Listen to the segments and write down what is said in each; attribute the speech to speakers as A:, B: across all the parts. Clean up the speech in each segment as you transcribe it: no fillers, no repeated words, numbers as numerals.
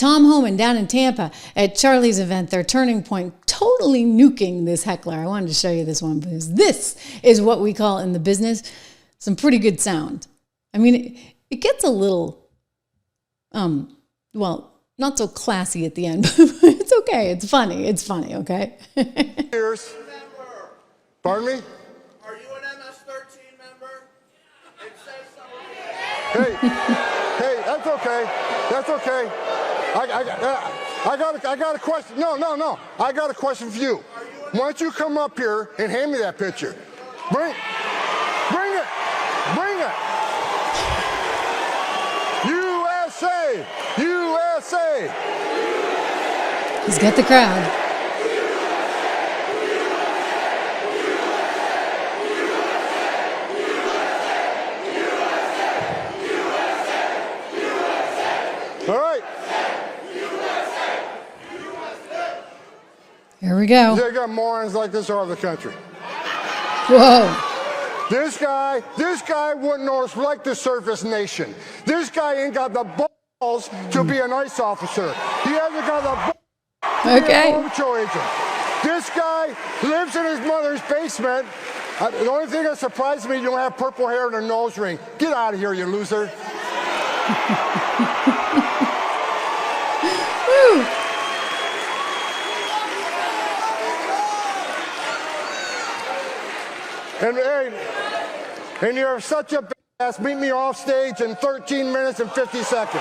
A: Tom Homan down in Tampa at Charlie's event, their Turning Point, totally nuking this heckler. I wanted to show you this one because this is what we call in the business some pretty good sound. I mean, it gets a little, well, not so classy at the end, but it's okay. It's funny. It's funny, okay?
B: Cheers. Pardon me?
C: Are you an MS-13 member? It says so.
B: Hey, that's okay. That's okay. I got a question. No. I got a question for you. Why don't you come up here and hand me that picture? Bring it. USA! USA!
A: He's got the crowd.
B: All right.
A: Here we go.
B: They got morons like this all over the country.
A: Whoa.
B: This guy wouldn't know it's like the surface nation. This guy ain't got the balls to be an ICE officer. He hasn't got the balls to be a border patrol agent. This guy lives in his mother's basement. The only thing that surprises me, you don't have purple hair and a nose ring. Get out of here, you loser. And you're such a badass. Meet me off stage in 13 minutes and 50 seconds.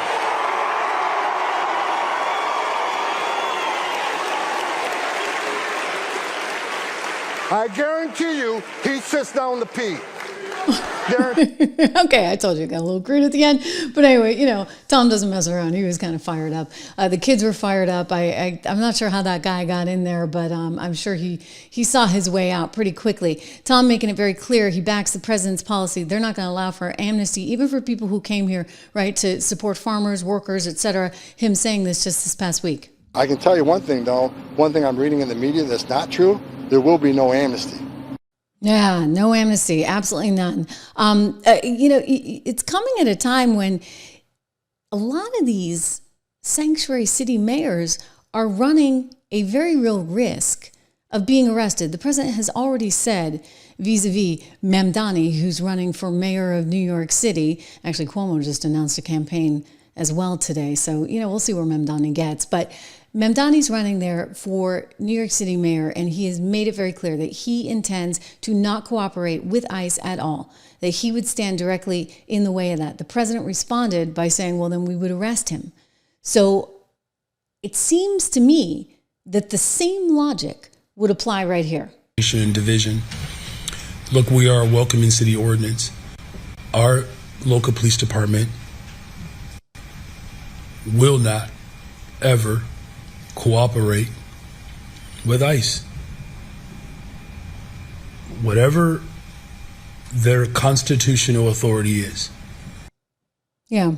B: I guarantee you, he sits down to pee.
A: Okay, I told you, got a little crude at the end. But anyway, you know, Tom doesn't mess around. He was kind of fired up. The kids were fired up. I'm not sure how that guy got in there, but I'm sure he saw his way out pretty quickly. Tom making it very clear he backs the president's policy. They're not going to allow for amnesty, even for people who came here, right, to support farmers, workers, etc. Him saying this just this past week.
B: I can tell you one thing, though. One thing I'm reading in the media that's not true. There will be no amnesty.
A: Yeah, no amnesty, absolutely none. You know, it's coming at a time when a lot of these sanctuary city mayors are running a very real risk of being arrested. The president has already said, vis-a-vis Mamdani, who's running for mayor of New York City. Actually, Cuomo just announced a campaign as well today. So, you know, we'll see where Mamdani gets. But Mamdani's running there for New York City mayor, and he has made it very clear that he intends to not cooperate with ICE at all, that he would stand directly in the way of that. The president responded by saying, well, then we would arrest him. So it seems to me that the same logic would apply right here.
D: And division. Look, we are a welcoming city ordinance. Our local police department will not ever cooperate with ICE. Whatever their constitutional authority is.
A: Yeah.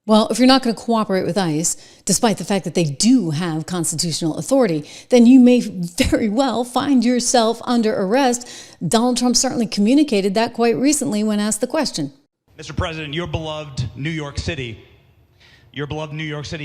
A: Well, if you're not going to cooperate with ICE, despite the fact that they do have constitutional authority, then you may very well find yourself under arrest. Donald Trump certainly communicated that quite recently when asked the question.
E: Mr. President, your beloved New York City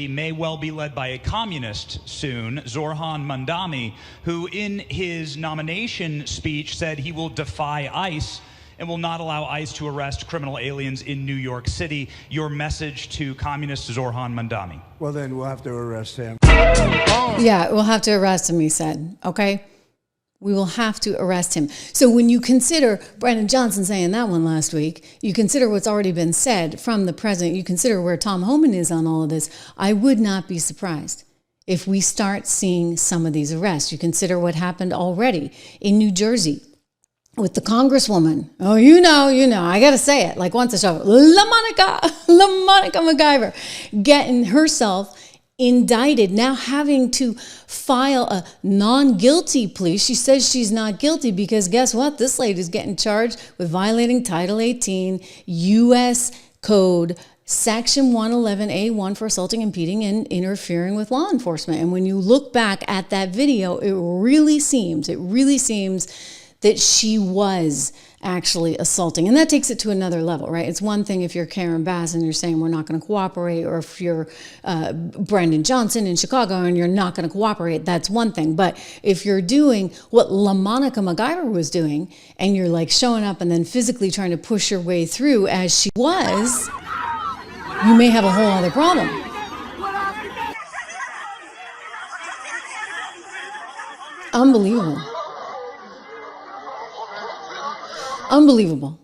E: may well be led by a communist soon, Zoran Mandami, who in his nomination speech said he will defy ICE and will not allow ICE to arrest criminal aliens in New York City. Your message to communist Zoran Mandami?
F: Well, then we'll have to arrest him.
A: Yeah, we'll have to arrest him, he said. Okay? We will have to arrest him. So when you consider Brandon Johnson saying that one last week, you consider what's already been said from the president, you consider where Tom Homan is on all of this, I would not be surprised if we start seeing some of these arrests. You consider what happened already in New Jersey with the congresswoman. Oh, you know, I got to say it like once a show. LaMonica MacGyver getting herself indicted, now having to file a non-guilty plea. She says she's not guilty because guess what? This lady's getting charged with violating Title 18 U.S. Code Section 111A1 for assaulting, impeding, and interfering with law enforcement. And when you look back at that video, it really seems that she was actually assaulting. And that takes it to another level, right? It's one thing if you're Karen Bass and you're saying we're not going to cooperate, or if you're Brandon Johnson in Chicago and you're not going to cooperate, that's one thing. But if you're doing what LaMonica MacGyver was doing, and you're like showing up and then physically trying to push your way through as she was, you may have a whole other problem. Unbelievable. Unbelievable.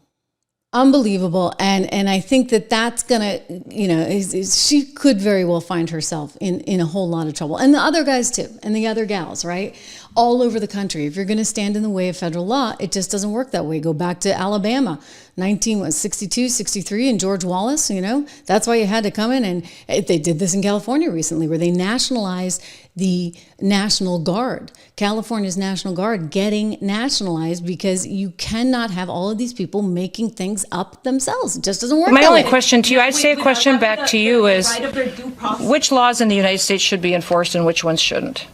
A: Unbelievable. And I think that that's going to, she could very well find herself in a whole lot of trouble. And the other guys too, and the other gals, right? All over the country. If you're going to stand in the way of federal law, it just doesn't work that way. Go back to Alabama, 1962, 63, and George Wallace, that's why you had to come in. And they did this in California recently, where they nationalized the National Guard, California's National Guard getting nationalized, because you cannot have all of these people making things up themselves. It just doesn't work.
G: My
A: that
G: only
A: way.
G: question to you, I'd say a question back to you is, which laws in the United States should be enforced and which ones shouldn't?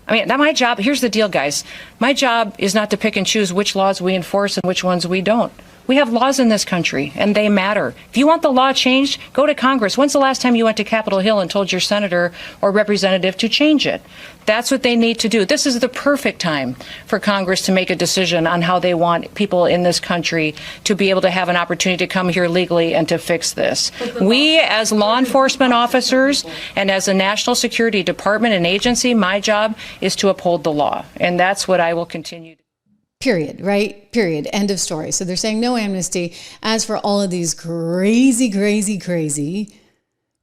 G: I mean, my job, here's the deal, guys. My job is not to pick and choose which laws we enforce and which ones we don't. We have laws in this country, and they matter. If you want the law changed, go to Congress. When's the last time you went to Capitol Hill and told your senator or representative to change it? That's what they need to do. This is the perfect time for Congress to make a decision on how they want people in this country to be able to have an opportunity to come here legally and to fix this. We, as law enforcement officers and as a national security department and agency, my job is to uphold the law, and that's what I will continue to do.
A: Period, right? Period. End of story. So they're saying no amnesty. As for all of these crazy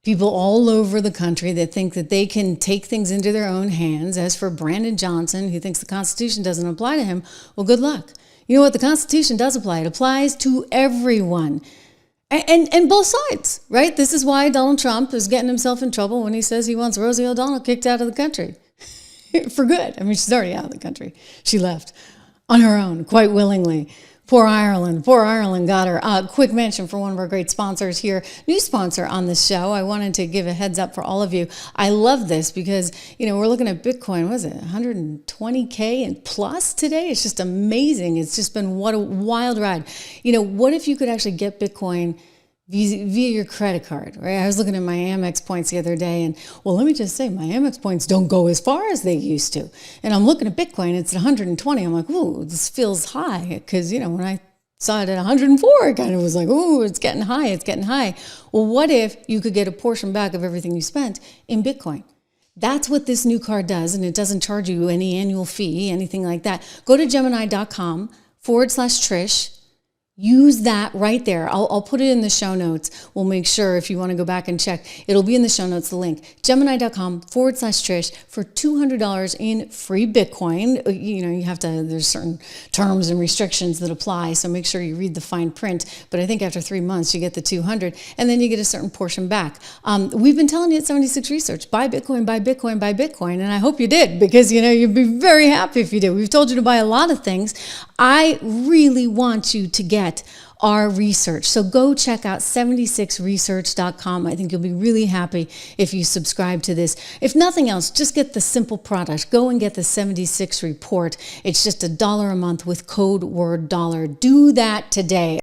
A: people all over the country that think that they can take things into their own hands, as for Brandon Johnson, who thinks the Constitution doesn't apply to him, well, good luck. You know what? The Constitution does apply. It applies to everyone. And both sides, right? This is why Donald Trump is getting himself in trouble when he says he wants Rosie O'Donnell kicked out of the country. For good. I mean, she's already out of the country. She left on her own, quite willingly. Poor Ireland got her. Quick mention for one of our great sponsors here, new sponsor on this show. I wanted to give a heads up for all of you. I love this because, we're looking at Bitcoin, what is it, 120K and plus today? It's just amazing. It's just been what a wild ride. What if you could actually get Bitcoin via your credit card, right? I was looking at my Amex points the other day, and let me just say, my Amex points don't go as far as they used to. And I'm looking at Bitcoin, it's at 120. I'm like, ooh, this feels high. Because, when I saw it at 104, it kind of was like, ooh, it's getting high. Well, what if you could get a portion back of everything you spent in Bitcoin? That's what this new card does, and it doesn't charge you any annual fee, anything like that. Go to Gemini.com/Trish. Use that right there. I'll put it in the show notes. We'll make sure if you want to go back and check, it'll be in the show notes, the link. Gemini.com/Trish for $200 in free Bitcoin. You have to, there's certain terms and restrictions that apply, so make sure you read the fine print. But I think after 3 months, you get the 200, and then you get a certain portion back. We've been telling you at 76 Research, buy Bitcoin, buy Bitcoin, buy Bitcoin, and I hope you did, because, you'd be very happy if you did. We've told you to buy a lot of things. I really want you to get our research. So go check out 76research.com. I think you'll be really happy if you subscribe to this. If nothing else, just get the simple product. Go and get the 76 report. It's just $1 a month with code word dollar. Do that today.